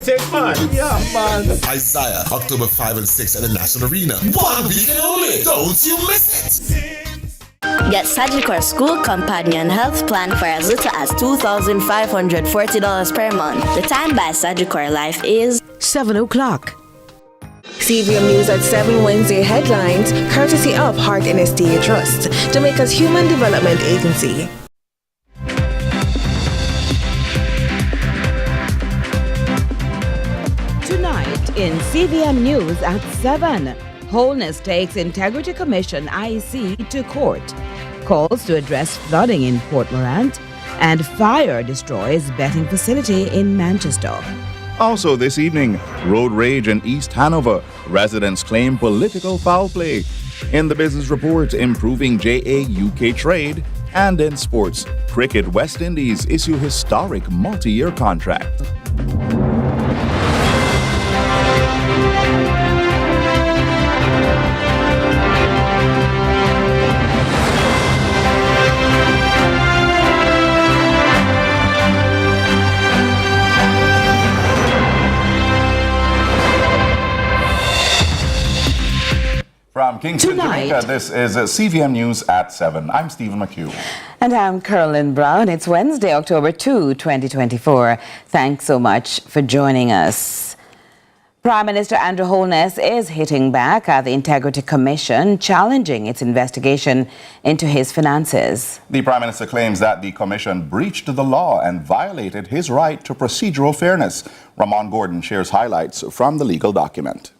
Take man. Yeah, man. Isaiah, October 5 and 6 at the National Arena. 1 weekend only. Don't you miss it. Get Sagicor School Companion Health Plan for as little as $2,540 per month. The time by Sagicor Life is 7 o'clock. CVM News at 7 Wednesday headlines, courtesy of Heart NSDA Trust, Jamaica's Human Development Agency. Tonight in CVM News at 7, Holness takes Integrity Commission IEC to court, calls to address flooding in Port Morant, and fire destroys betting facility in Manchester. Also this evening, road rage in East Hanover. Residents claim political foul play. In the business report, improving JA-UK trade. And in sports, cricket West Indies issue historic multi-year contract. From Kingston, Jamaica, this is CVM News at 7. I'm Stephen McHugh. And I'm Carolyn Brown. It's Wednesday, October 2, 2024. Thanks so much for joining us. Prime Minister Andrew Holness is hitting back at the Integrity Commission, challenging its investigation into his finances. The Prime Minister claims that the Commission breached the law and violated his right to procedural fairness. Ramon Gordon shares highlights from the legal document.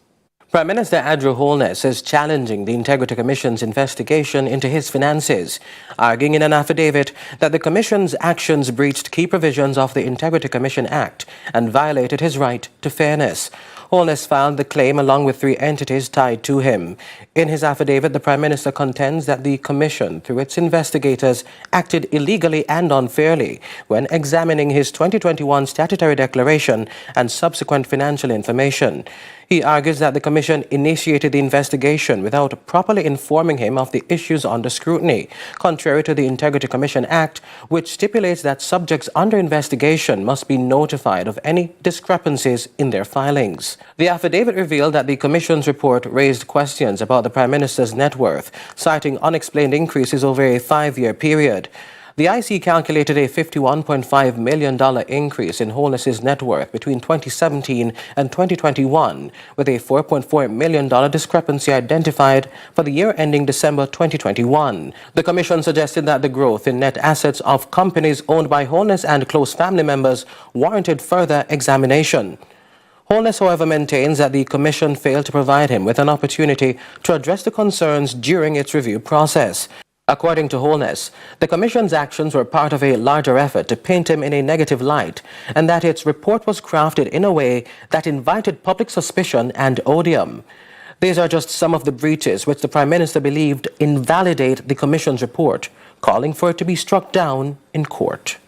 Prime Minister Andrew Holness is challenging the Integrity Commission's investigation into his finances, arguing in an affidavit that the Commission's actions breached key provisions of the Integrity Commission Act and violated his right to fairness. Holness filed the claim along with 3 entities tied to him. In his affidavit, the Prime Minister contends that the Commission, through its investigators, acted illegally and unfairly when examining his 2021 statutory declaration and subsequent financial information. He argues that the Commission initiated the investigation without properly informing him of the issues under scrutiny, contrary to the Integrity Commission Act, which stipulates that subjects under investigation must be notified of any discrepancies in their filings. The affidavit revealed that the Commission's report raised questions about the Prime Minister's net worth, citing unexplained increases over a 5-year period. The IC calculated a $51.5 million increase in Holness's net worth between 2017 and 2021, with a $4.4 million discrepancy identified for the year ending December 2021. The Commission suggested that the growth in net assets of companies owned by Holness and close family members warranted further examination. Holness, however, maintains that the Commission failed to provide him with an opportunity to address the concerns during its review process. According to Holness, the Commission's actions were part of a larger effort to paint him in a negative light, and that its report was crafted in a way that invited public suspicion and odium. These are just some of the breaches which the Prime Minister believed invalidate the Commission's report, calling for it to be struck down in court.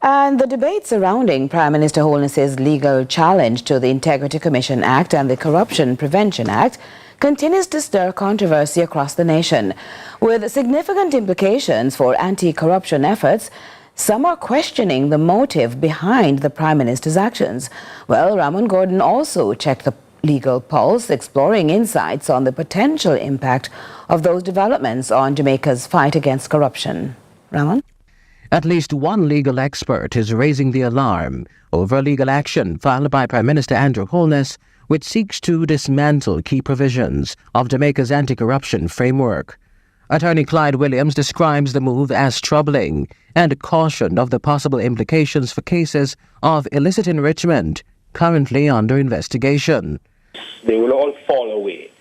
And the debate surrounding Prime Minister Holness's legal challenge to the Integrity Commission Act and the Corruption Prevention Act continues to stir controversy across the nation. With significant implications for anti-corruption efforts, some are questioning the motive behind the Prime Minister's actions. Well, Ramon Gordon also checked the legal pulse, exploring insights on the potential impact of those developments on Jamaica's fight against corruption. Ramon? At least one legal expert is raising the alarm over legal action filed by Prime Minister Andrew Holness, which seeks to dismantle key provisions of Jamaica's anti-corruption framework. Attorney Clyde Williams describes the move as troubling and cautioned of the possible implications for cases of illicit enrichment currently under investigation. They will all fall away,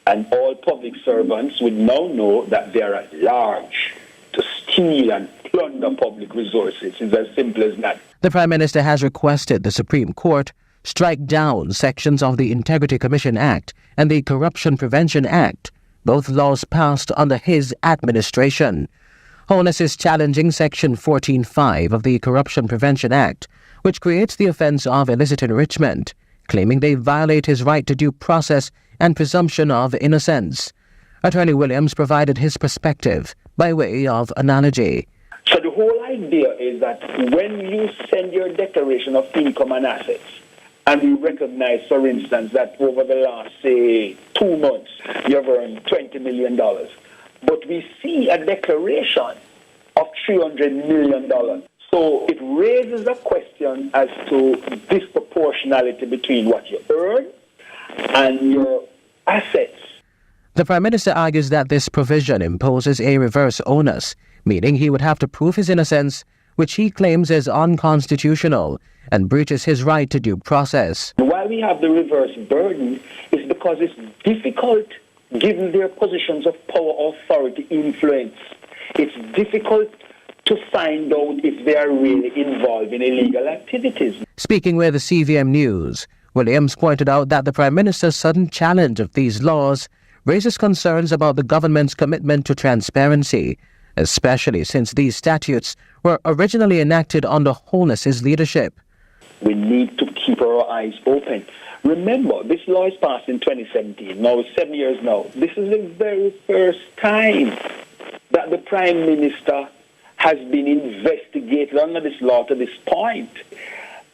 and all public servants would now know that they are at large to steal and plunder public resources. It's as simple as that. The Prime Minister has requested the Supreme Court strike down sections of the Integrity Commission Act and the Corruption Prevention Act, both laws passed under his administration. Holness is challenging Section 14(5) of the Corruption Prevention Act, which creates the offence of illicit enrichment, claiming they violate his right to due process and presumption of innocence. Attorney Williams provided his perspective by way of analogy. So the whole idea is that when you send your declaration of income and assets, and we recognize, for instance, that over the last, say, 2 months, you've earned $20 million. But we see a declaration of $300 million. So it raises a question as to disproportionality between what you earn and your assets. The Prime Minister argues that this provision imposes a reverse onus, meaning he would have to prove his innocence, which he claims is unconstitutional and breaches his right to due process. Why we have the reverse burden is because it's difficult, given their positions of power, authority, influence. It's difficult to find out if they are really involved in illegal activities. Speaking with the CVM News, Williams pointed out that the Prime Minister's sudden challenge of these laws raises concerns about the government's commitment to transparency, especially since these statutes were originally enacted under Holness's leadership. We need to keep our eyes open. Remember, this law is passed in 2017. Now it's 7 years now. This is the very first time that the Prime Minister has been investigated under this law to this point.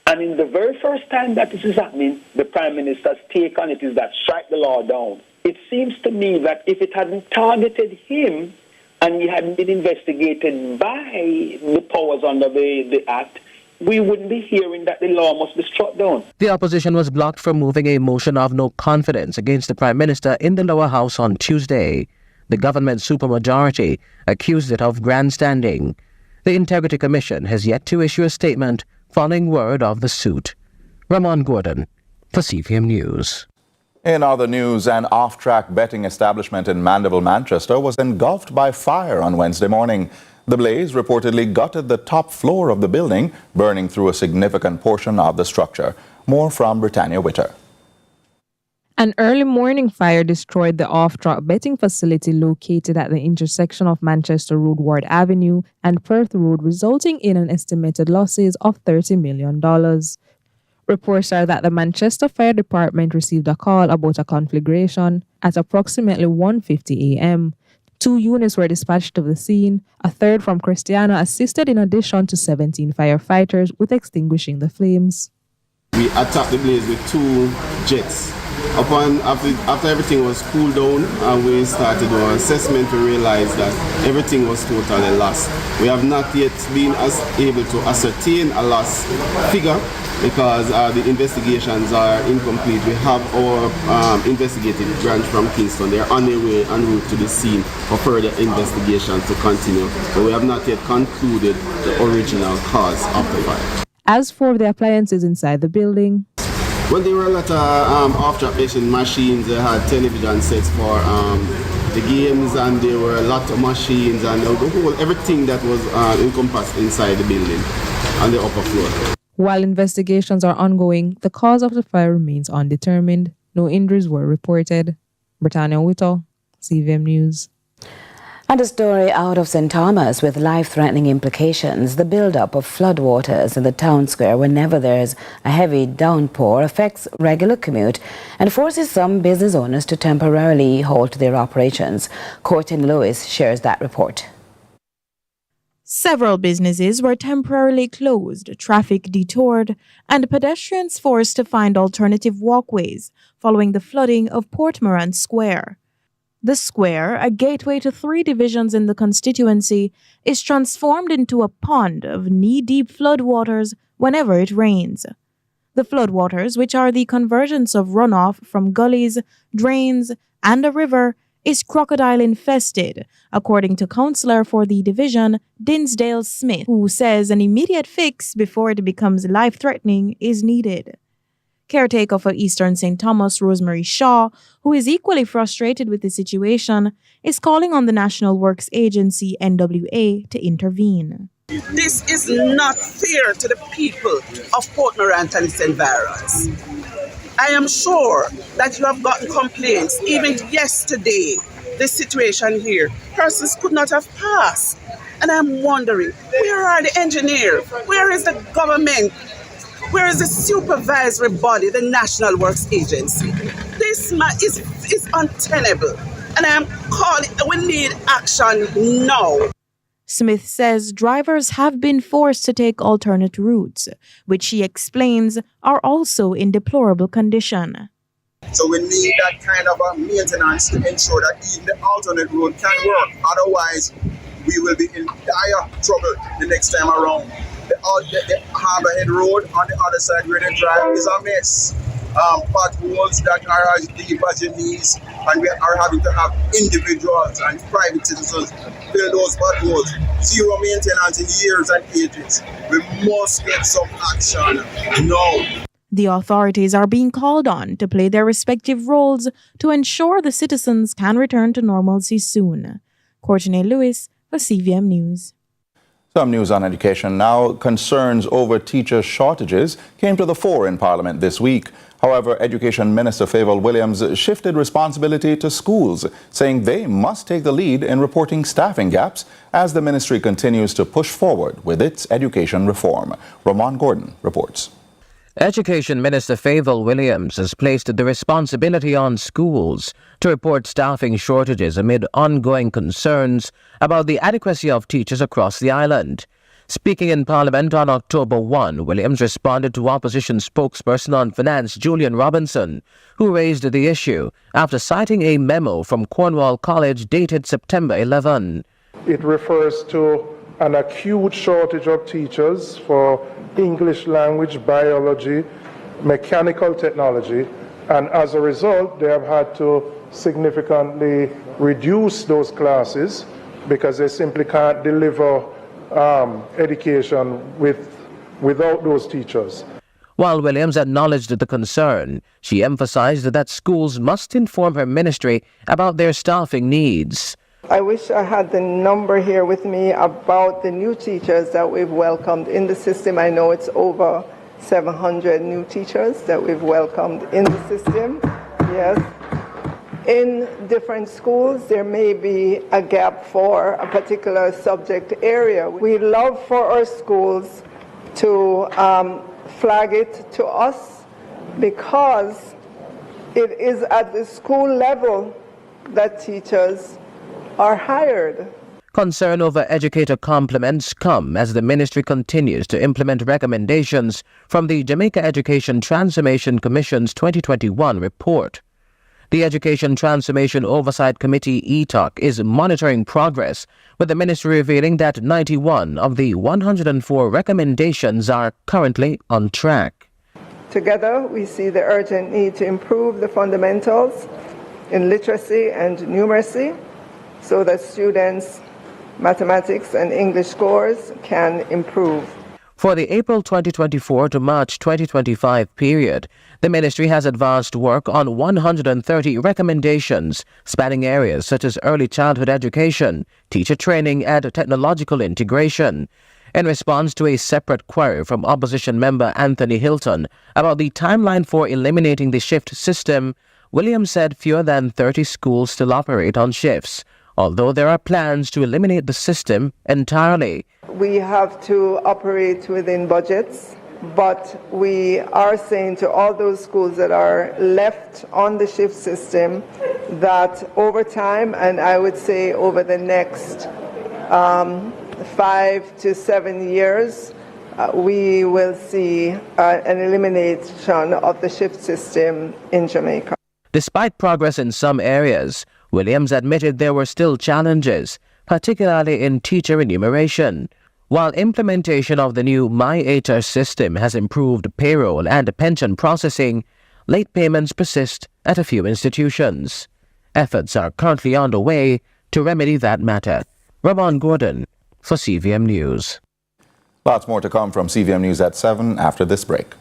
And in the very first time that this is happening, the Prime Minister's take on it is that strike the law down. It seems to me that if it hadn't targeted him and he hadn't been investigated by the powers under the Act, we wouldn't be hearing that the law must be struck down. The opposition was blocked from moving a motion of no confidence against the Prime Minister in the lower house on Tuesday. The government supermajority accused it of grandstanding. The Integrity Commission has yet to issue a statement following word of the suit. Ramon Gordon for CVM News. In other news, an off-track betting establishment in Mandeville, Manchester was engulfed by fire on Wednesday morning. The blaze reportedly gutted the top floor of the building, burning through a significant portion of the structure. More from Britannia Witter. An early morning fire destroyed the off-track betting facility located at the intersection of Manchester Road, Ward Avenue and Perth Road, resulting in an estimated losses of $30 million. Reports are that the Manchester Fire Department received a call about a conflagration at approximately 1:50 a.m. 2 units were dispatched to the scene. A third from Christiana assisted in addition to 17 firefighters with extinguishing the flames. We attacked the blaze with 2 jets. After everything was cooled down and we started our assessment, we realized that everything was totally lost. We have not yet been able to ascertain a loss figure because the investigations are incomplete. We have our investigative branch from Kingston. They're on their way en route to the scene for further investigations to continue. But we have not yet concluded the original cause of the fire. As for the appliances inside the building, well, there were a lot of off-track betting machines. They had television sets for the games, and there were a lot of machines and everything that was encompassed inside the building on the upper floor. While investigations are ongoing, the cause of the fire remains undetermined. No injuries were reported. Britannia Witter, CVM News. And a story out of St. Thomas with life-threatening implications. The build-up of floodwaters in the town square whenever there's a heavy downpour affects regular commute and forces some business owners to temporarily halt their operations. Courtney Lewis shares that report. Several businesses were temporarily closed, traffic detoured, and pedestrians forced to find alternative walkways following the flooding of Port Morant Square. The square, a gateway to 3 divisions in the constituency, is transformed into a pond of knee-deep floodwaters whenever it rains. The floodwaters, which are the convergence of runoff from gullies, drains, and a river, is crocodile-infested, according to councillor for the division, Dinsdale Smith, who says an immediate fix before it becomes life-threatening is needed. Caretaker for Eastern St. Thomas, Rosemary Shaw, who is equally frustrated with the situation, is calling on the National Works Agency, NWA, to intervene. This is not fair to the people of Port Morant and its environs. I am sure that you have gotten complaints. Even yesterday, this situation here, persons could not have passed. And I'm wondering, where are the engineers? Where is the government? Where is the supervisory body, the National Works Agency? This is untenable. And I am calling, we need action now. Smith says drivers have been forced to take alternate routes, which she explains are also in deplorable condition. So we need that kind of a maintenance to ensure that even the alternate route can work. Otherwise, we will be in dire trouble the next time around. The Harbour Head Road on the other side where they drive is a mess. Potholes that are as deep as your knees, and we are having to have individuals and private citizens fill those potholes. Zero maintenance in years and ages. We must get some action now. The authorities are being called on to play their respective roles to ensure the citizens can return to normalcy soon. Courtney Lewis for CVM News. Some news on education now. Concerns over teacher shortages came to the fore in Parliament this week. However, Education Minister Favour Williams shifted responsibility to schools, saying they must take the lead in reporting staffing gaps as the ministry continues to push forward with its education reform. Ramon Gordon reports. Education Minister Favour Williams has placed the responsibility on schools to report staffing shortages amid ongoing concerns about the adequacy of teachers across the island. Speaking in Parliament on October 1, Williams responded to opposition spokesperson on finance Julian Robinson, who raised the issue after citing a memo from Cornwall College dated September 11. It refers to an acute shortage of teachers for English language, biology, mechanical technology, and as a result, they have had to significantly reduce those classes because they simply can't deliver education without those teachers. While Williams acknowledged the concern, she emphasized that schools must inform her ministry about their staffing needs. I wish I had the number here with me about the new teachers that we've welcomed in the system. I know it's over 700 new teachers that we've welcomed in the system. Yes. In different schools, there may be a gap for a particular subject area. We love for our schools to flag it to us because it is at the school level that teachers are hired. Concern over educator complements come as the ministry continues to implement recommendations from the Jamaica Education Transformation Commission's 2021 report. The Education Transformation Oversight Committee, ETOC, is monitoring progress, with the ministry revealing that 91 of the 104 recommendations are currently on track. Together, we see the urgent need to improve the fundamentals in literacy and numeracy so that students' mathematics and English scores can improve. For the April 2024 to March 2025 period, the ministry has advanced work on 130 recommendations spanning areas such as early childhood education, teacher training, and technological integration. In response to a separate query from opposition member Anthony Hilton about the timeline for eliminating the shift system, Williams said fewer than 30 schools still operate on shifts, although there are plans to eliminate the system entirely. We have to operate within budgets, but we are saying to all those schools that are left on the shift system that over time, and I would say over the next 5 to 7 years, we will see an elimination of the shift system in Jamaica. Despite progress in some areas, Williams admitted there were still challenges, particularly in teacher enumeration. While implementation of the new MyHR system has improved payroll and pension processing, late payments persist at a few institutions. Efforts are currently underway to remedy that matter. Ramon Gordon for CVM News. Lots more to come from CVM News at 7 after this break.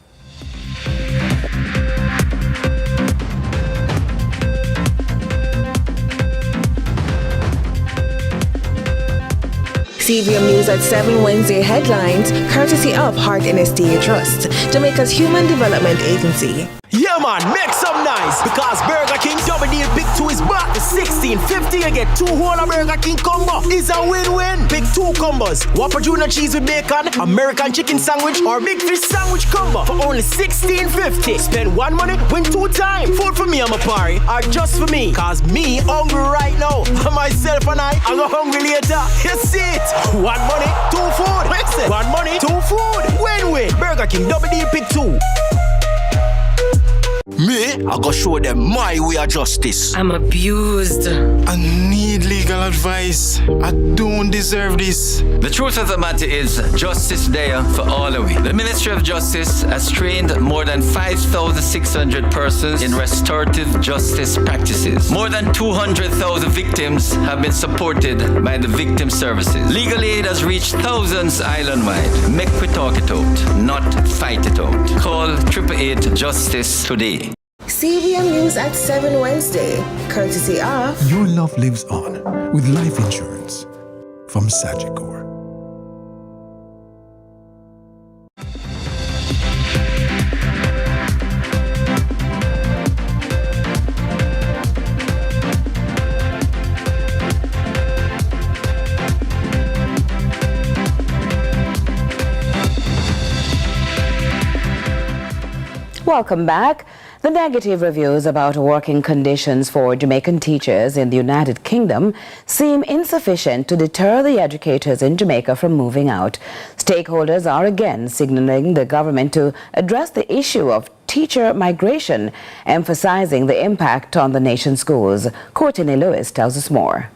CVM News at 7 Wednesday headlines, courtesy of Heart and Estate Trust, Jamaica's human development agency. Yo, Yeah man, make some noise because Burger King Double Deal Big 2 is back. The $16.50 you get 2 whole Burger King combo is a win-win. Big 2 combos, Whopper Junior Cheese with bacon, American chicken sandwich or big fish sandwich combo for only $16.50. Spend one money, win 2 times. Food for me, I'm a party, or just for me, cause me hungry right now. Myself and I go hungry later. You see it? One money, 2 food. One money, 2 food. Win-win. Burger King Double Deal Pick 2. Me, I go show them my way of justice. I'm abused. I need legal advice. I don't deserve this. The truth of the matter is, justice there for all of it. The Ministry of Justice has trained more than 5,600 persons in restorative justice practices. More than 200,000 victims have been supported by the victim services. Legal aid has reached thousands island-wide. Make we talk it out, not fight it out. Call 888 Justice today. CVM News at 7 Wednesday, courtesy of... Your love lives on with life insurance from Sagicor. Welcome back. The negative reviews about working conditions for Jamaican teachers in the United Kingdom seem insufficient to deter the educators in Jamaica from moving out. Stakeholders are again signaling the government to address the issue of teacher migration, emphasizing the impact on the nation's schools. Courtney Lewis tells us more.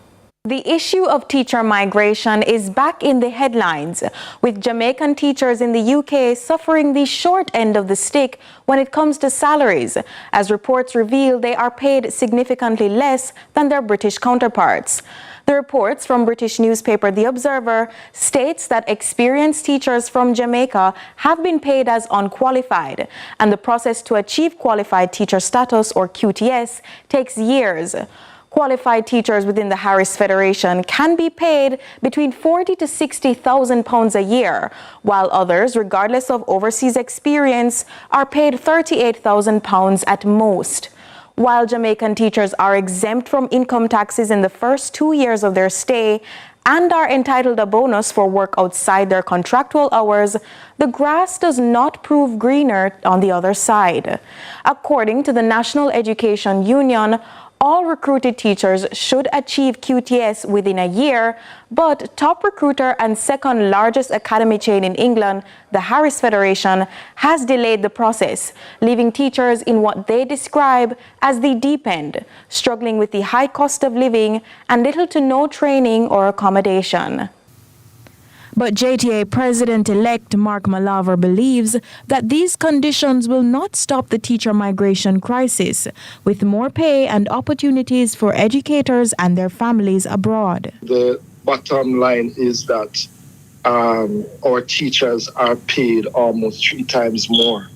The issue of teacher migration is back in the headlines, with Jamaican teachers in the UK suffering the short end of the stick when it comes to salaries. As reports reveal, they are paid significantly less than their British counterparts. The reports from British newspaper The Observer states that experienced teachers from Jamaica have been paid as unqualified, and the process to achieve qualified teacher status, or QTS, takes years. Qualified teachers within the Harris Federation can be paid between £40,000 to £60,000 a year, while others, regardless of overseas experience, are paid £38,000 at most. While Jamaican teachers are exempt from income taxes in the first 2 years of their stay and are entitled a bonus for work outside their contractual hours, the grass does not prove greener on the other side. According to the National Education Union, all recruited teachers should achieve QTS within a year, but top recruiter and second largest academy chain in England, the Harris Federation, has delayed the process, leaving teachers in what they describe as the deep end, struggling with the high cost of living and little to no training or accommodation. But JTA President-elect Mark Malaver believes that these conditions will not stop the teacher migration crisis, with more pay and opportunities for educators and their families abroad. The bottom line is that our teachers are paid almost 3 times more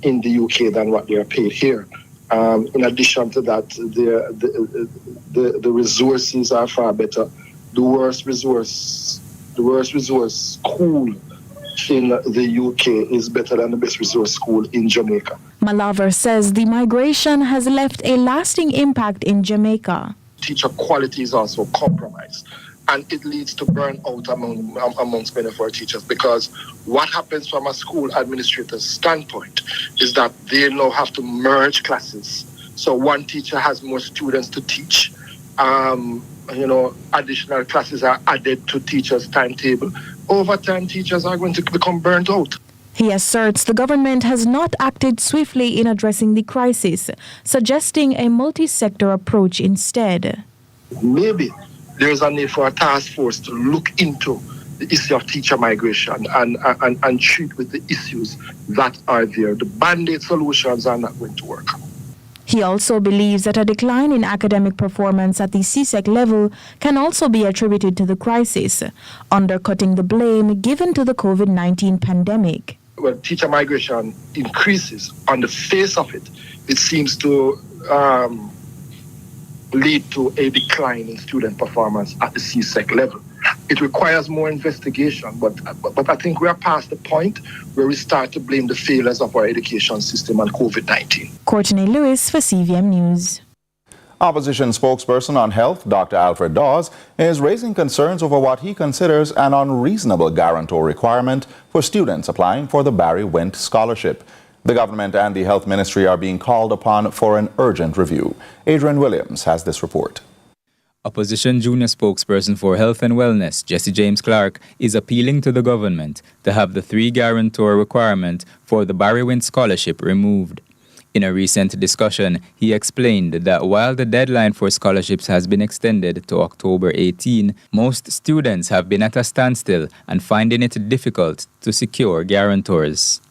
in the UK than what they are paid here. In addition to that, the resources are far better. The worst resource school in the UK is better than the best resource school in Jamaica. Malaver says the migration has left a lasting impact in Jamaica. Teacher quality is also compromised, and it leads to burnout amongst many of our teachers, because what happens from a school administrator's standpoint is that they now have to merge classes. So one teacher has more students to teach. Additional classes are added to teachers' timetable. Over time, teachers are going to become burnt out. He asserts the government has not acted swiftly in addressing the crisis, suggesting a multi-sector approach instead. Maybe there is a need for a task force to look into the issue of teacher migration and treat with the issues that are there. The band-aid solutions are not going to work. He also believes that a decline in academic performance at the CSEC level can also be attributed to the crisis, undercutting the blame given to the COVID-19 pandemic. When teacher migration increases, on the face of it, it seems to lead to a decline in student performance at the CSEC level. It requires more investigation, but I think we are past the point where we start to blame the failures of our education system on COVID-19. Courtney Lewis for CVM News. Opposition spokesperson on health, Dr. Alfred Dawes, is raising concerns over what he considers an unreasonable guarantor requirement for students applying for the Barry Wendt Scholarship. The government and the health ministry are being called upon for an urgent review. Adrian Williams has this report. Opposition junior spokesperson for Health and Wellness, Jesse James Clark, is appealing to the government to have the 3 guarantor requirement for the Barry Wendt Scholarship removed. In a recent discussion, he explained that while the deadline for scholarships has been extended to October 18, most students have been at a standstill and finding it difficult to secure guarantors.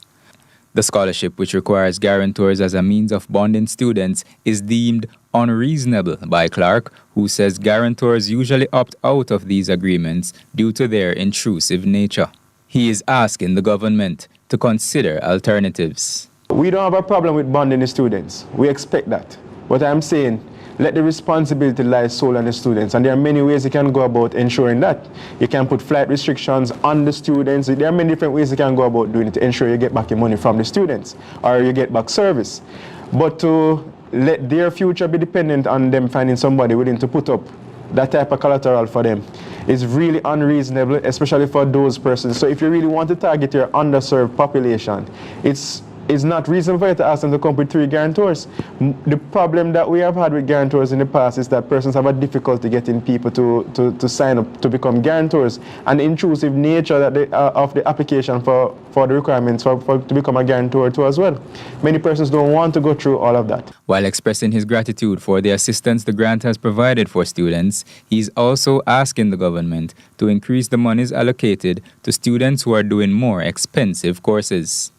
The scholarship, which requires guarantors as a means of bonding students, is deemed unreasonable by Clark, who says guarantors usually opt out of these agreements due to their intrusive nature. He is asking the government to consider alternatives. We don't have a problem with bonding the students. We expect that. But I'm saying, let the responsibility lie solely on the students. And there are many ways you can go about ensuring that. You can put flight restrictions on the students. There are many different ways you can go about doing it to ensure you get back your money from the students or you get back service. But to let their future be dependent on them finding somebody willing to put up that type of collateral for them is really unreasonable, especially for those persons. So if you really want to target your underserved population, it's not reasonable for you to ask them to come with 3 guarantors. The problem that we have had with guarantors in the past is that persons have a difficulty getting people to sign up to become guarantors, and the intrusive nature that of the application for the requirements to become a guarantor too as well. Many persons don't want to go through all of that. While expressing his gratitude for the assistance the grant has provided for students, he's also asking the government to increase the monies allocated to students who are doing more expensive courses.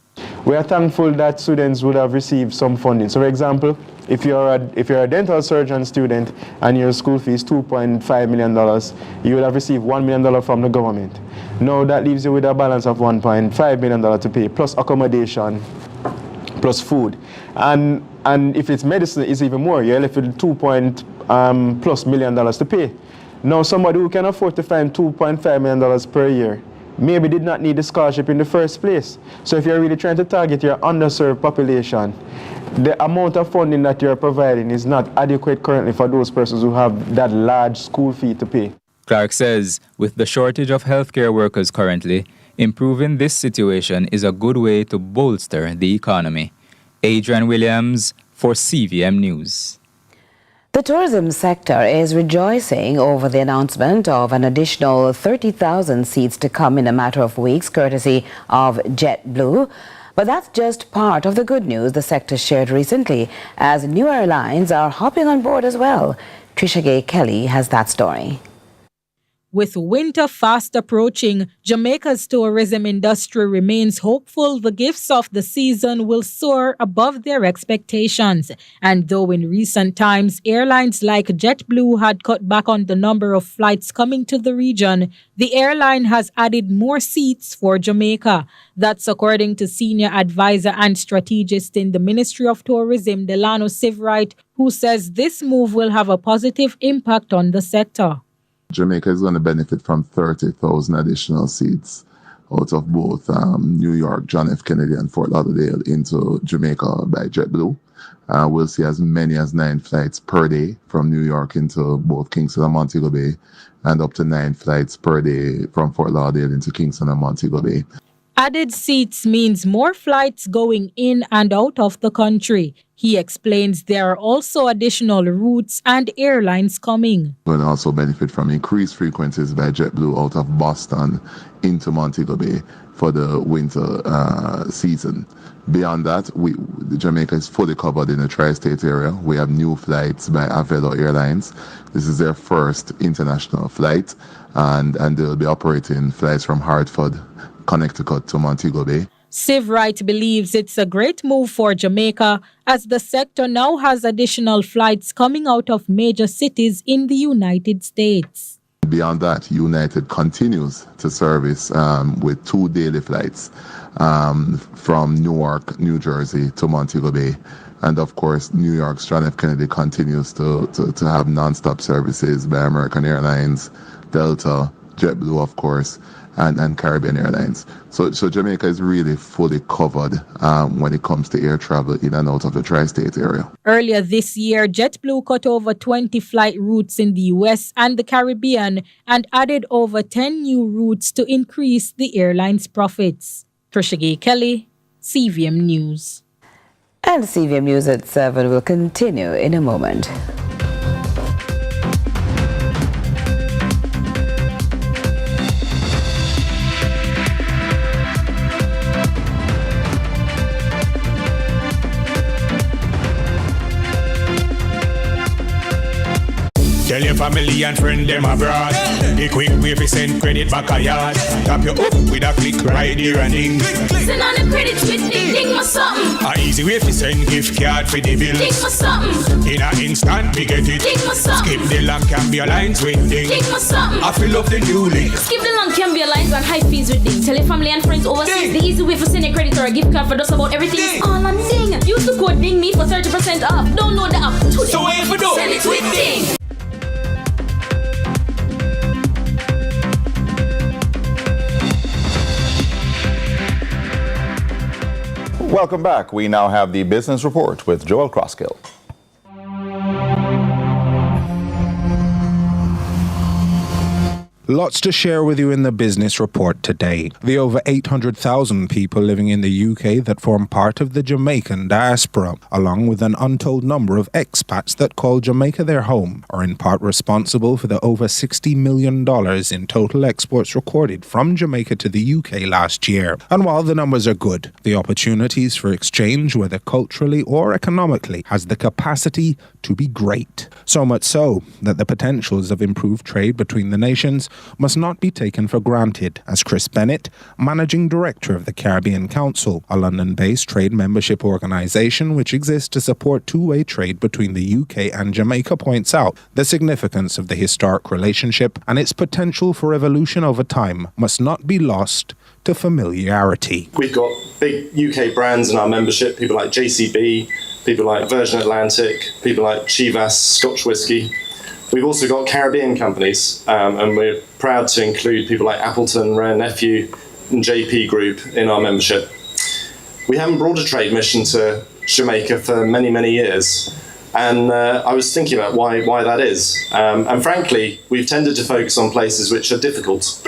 We are thankful that students would have received some funding. So, for example, if you're a dental surgeon student and your school fee is $2.5 million, you would have received $1 million from the government. Now that leaves you with a balance of $1.5 million to pay, plus accommodation, plus food. And if it's medicine, it's even more. You're left with $2+ million to pay. Now, somebody who can afford to find $2.5 million per year maybe did not need the scholarship in the first place. So if you're really trying to target your underserved population, the amount of funding that you're providing is not adequate currently for those persons who have that large school fee to pay. Clark says, with the shortage of healthcare workers currently, improving this situation is a good way to bolster the economy. Adrian Williams for CVM News. The tourism sector is rejoicing over the announcement of an additional 30,000 seats to come in a matter of weeks, courtesy of JetBlue. But that's just part of the good news the sector shared recently, as new airlines are hopping on board as well. Trisha Gay Kelly has that story. With winter fast approaching, Jamaica's tourism industry remains hopeful the gifts of the season will soar above their expectations. And though in recent times, airlines like JetBlue had cut back on the number of flights coming to the region, the airline has added more seats for Jamaica. That's according to senior advisor and strategist in the Ministry of Tourism, Delano Sivrite, who says this move will have a positive impact on the sector. Jamaica is going to benefit from 30,000 additional seats out of both New York, John F. Kennedy and Fort Lauderdale into Jamaica by JetBlue. We'll see as many as 9 flights per day from New York into both Kingston and Montego Bay, and up to 9 flights per day from Fort Lauderdale into Kingston and Montego Bay. Added seats means more flights going in and out of the country. He explains there are also additional routes and airlines coming. We'll also benefit from increased frequencies by JetBlue out of Boston into Montego Bay for the winter season. Beyond that, Jamaica is fully covered in the tri-state area. We have new flights by Avelo Airlines. This is their first international flight, and they'll be operating flights from Hartford, Connecticut to Montego Bay. Sivrite believes it's a great move for Jamaica as the sector now has additional flights coming out of major cities in the United States. Beyond that, United continues to service with 2 daily flights from Newark, New Jersey to Montego Bay. And of course, New York's John F. Kennedy continues to have non-stop services by American Airlines, Delta, JetBlue, of course, and Caribbean Airlines. So Jamaica is really fully covered when it comes to air travel in and out of the tri-state area. Earlier this year, JetBlue cut over 20 flight routes in the US and the Caribbean and added over 10 new routes to increase the airline's profits. Trisha Kelly, CVM News. And CVM News at 7 will continue in a moment. Tell your family and friend them abroad. The quick way fi send credit back a yard. Tap you up with a click right here and ding. Send on the credit with ding my something. A easy way fi send gift card for the bill. Ding my something. In a instant we get it. Ding my something. Skip the long Cambia lines with ding. Ding my something. I fill up the new link. Skip the long Cambia lines and high fees with ding. Tell your family and friends overseas the easy way for send a credit or a gift card for just about everything. Ding. All on ding. Use the code ding me for 30% off. Download the app today. So wait for Send it with ding. Welcome back. We now have the Business Report with Joel Crosskill. Lots to share with you in the Business Report today. The over 800,000 people living in the UK that form part of the Jamaican diaspora, along with an untold number of expats that call Jamaica their home, are in part responsible for the over $60 million in total exports recorded from Jamaica to the UK last year. And while the numbers are good, the opportunities for exchange, whether culturally or economically, has the capacity to be great. So much so that the potentials of improved trade between the nations must not be taken for granted, as Chris Bennett, Managing Director of the Caribbean Council, a London-based trade membership organisation which exists to support two-way trade between the UK and Jamaica, points out. The significance of the historic relationship and its potential for evolution over time must not be lost to familiarity. We've got big UK brands in our membership, people like JCB, people like Virgin Atlantic, people like Chivas Scotch Whisky. We've also got Caribbean companies, and we're proud to include people like Appleton, Rare Nephew, and JP Group in our membership. We haven't brought a trade mission to Jamaica for many, many years, and I was thinking about why that is. And frankly, we've tended to focus on places which are difficult.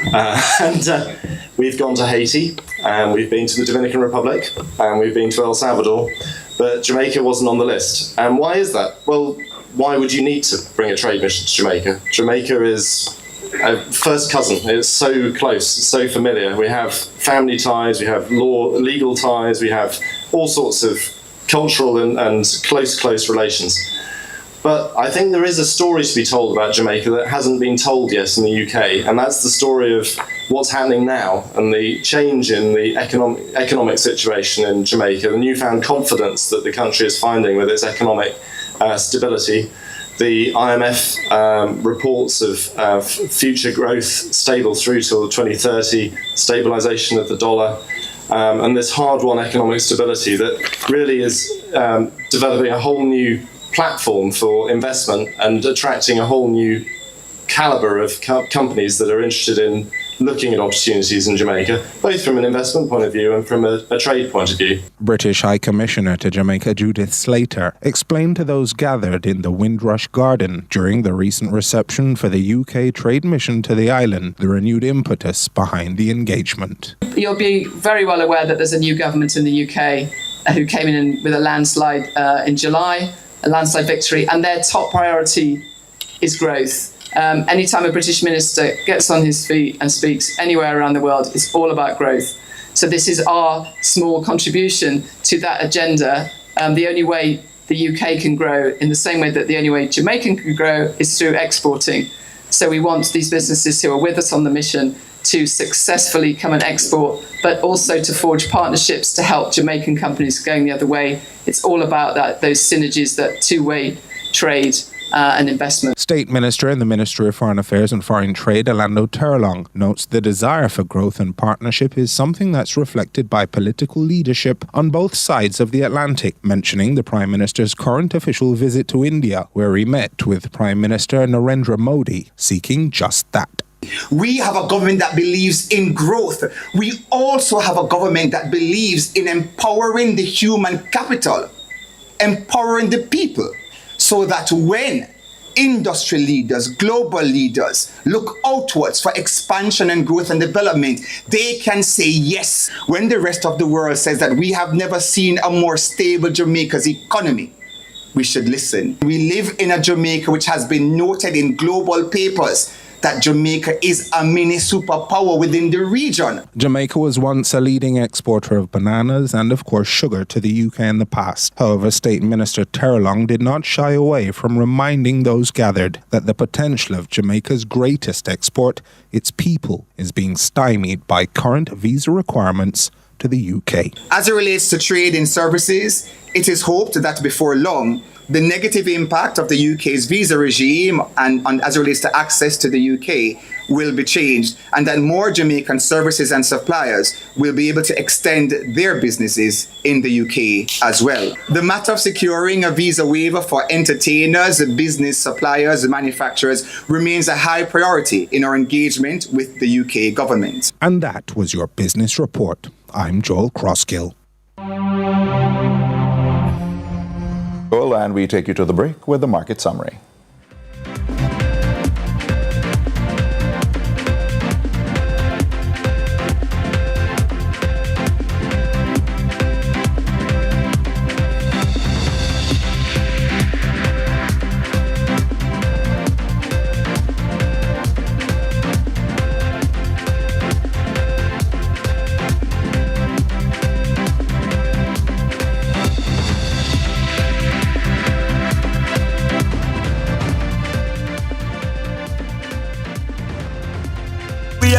We've gone to Haiti, and we've been to the Dominican Republic, and we've been to El Salvador, but Jamaica wasn't on the list. And why is that? Well, why would you need to bring a trade mission to Jamaica? Jamaica is a first cousin. It's so close, it's so familiar. We have family ties, we have legal ties, we have all sorts of cultural and close relations. But I think there is a story to be told about Jamaica that hasn't been told yet in the UK, and that's the story of what's happening now and the change in the economic situation in Jamaica, the newfound confidence that the country is finding with its economic stability. The IMF reports of future growth stable through till 2030, stabilisation of the dollar, and this hard-won economic stability that really is developing a whole new platform for investment and attracting a whole new calibre of companies that are interested in looking at opportunities in Jamaica, both from an investment point of view and from a trade point of view. British High Commissioner to Jamaica Judith Slater explained to those gathered in the Windrush Garden during the recent reception for the UK trade mission to the island the renewed impetus behind the engagement. You'll be very well aware that there's a new government in the UK who came in with a landslide in July, a landslide victory, and their top priority is growth. Anytime a British minister gets on his feet and speaks anywhere around the world, it's all about growth. So this is our small contribution to that agenda. The only way the UK can grow, in the same way that the only way Jamaica can grow, is through exporting. So we want these businesses who are with us on the mission to successfully come and export, but also to forge partnerships to help Jamaican companies going the other way. It's all about those synergies, that two-way trade and investment. State Minister in the Ministry of Foreign Affairs and Foreign Trade, Orlando Turlong, notes the desire for growth and partnership is something that's reflected by political leadership on both sides of the Atlantic, mentioning the Prime Minister's current official visit to India, where he met with Prime Minister Narendra Modi, seeking just that. We have a government that believes in growth. We also have a government that believes in empowering the human capital, empowering the people, so that when industry leaders, global leaders look outwards for expansion and growth and development, they can say yes. When the rest of the world says that we have never seen a more stable Jamaica's economy, we should listen. We live in a Jamaica which has been noted in global papers that Jamaica is a mini superpower within the region. Jamaica was once a leading exporter of bananas and, of course, sugar to the UK in the past. However, State Minister Terrelong did not shy away from reminding those gathered that the potential of Jamaica's greatest export, its people, is being stymied by current visa requirements to the UK. As it relates to trade in services, it is hoped that before long, the negative impact of the UK's visa regime and as it relates to access to the UK will be changed, and that more Jamaican services and suppliers will be able to extend their businesses in the UK as well. The matter of securing a visa waiver for entertainers, business suppliers, manufacturers remains a high priority in our engagement with the UK government. And that was your business report. I'm Joel Crosskill. And we take you to the break with the market summary.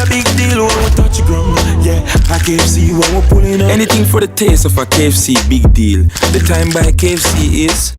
A big deal when we touch the ground. Yeah, a KFC when we're pulling up. Anything for the taste of a KFC, big deal. The time by KFC is.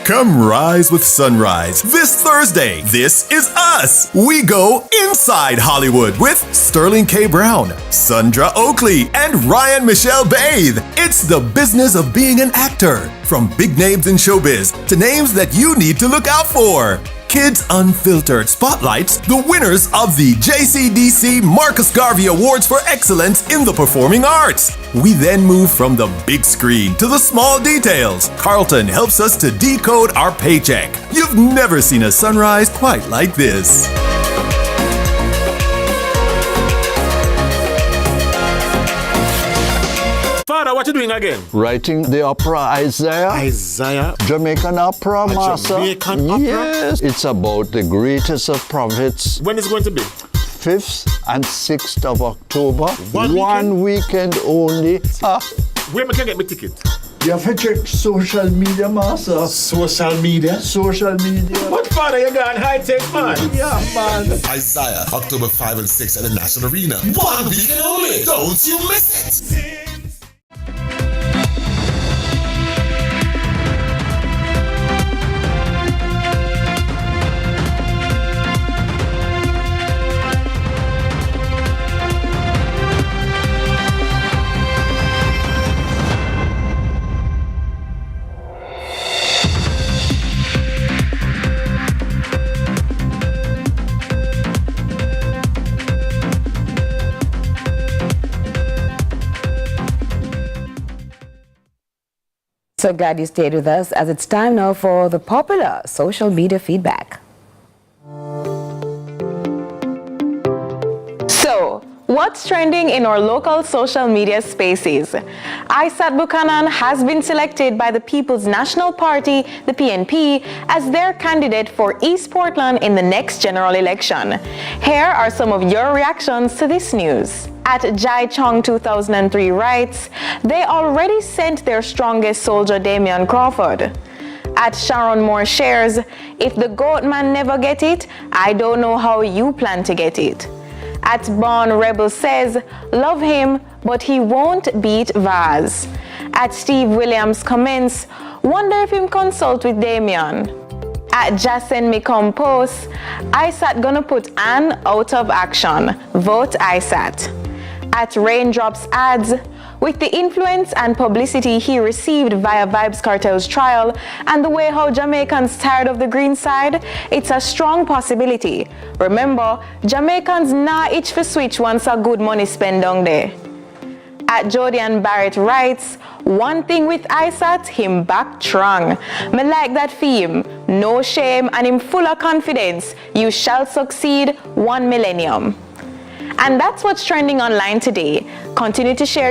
Come rise with sunrise this Thursday. This is us. We go inside Hollywood with Sterling K. Brown, Sandra Oakley, and Ryan Michelle Bathe. It's the business of being an actor. From big names in showbiz to names that you need to look out for. Kids Unfiltered spotlights the winners of the JCDC Marcus Garvey Awards for Excellence in the Performing Arts. We then move from the big screen to the small details. Carlton helps us to decode our paycheck. You've never seen a sunrise quite like this. Father, what you doing again? Writing the opera Isaiah. Isaiah? Jamaican opera, master. Jamaican opera? Yes. It's about the greatest of prophets. When is it going to be? 5th and 6th of October. One weekend only. Where can I get my ticket? You have to check social media, master. Social media? Social media. What, Father, you got high-tech, man? Yeah, man. Isaiah, October 5 and 6 at the National Arena. 1 weekend only. Don't you miss it. So glad you stayed with us, as it's time now for the popular social media feedback. So, what's trending in our local social media spaces? Isat Buchanan has been selected by the People's National Party, the PNP, as their candidate for East Portland in the next general election. Here are some of your reactions to this news. At Jai Chong 2003 writes, they already sent their strongest soldier Damian Crawford. At Sharon Moore shares, if the goat man never get it, I don't know how you plan to get it. At Born Rebel says, love him, but he won't beat Vaz. At Steve Williams comments, wonder if him consult with Damian. At Jasen Mikom posts, ISAT gonna put Ann out of action. Vote ISAT. At Raindrops adds, With the influence and publicity he received via Vybz Kartel's trial and the way how Jamaicans tired of the green side, it's a strong possibility. Remember, Jamaicans nah itch for switch once a good money spent down there. At Jodian Barrett writes, one thing with ISAT, him back strong. Me like that theme, no shame and him full of confidence. You shall succeed 1 millennium. And that's what's trending online today. Continue to share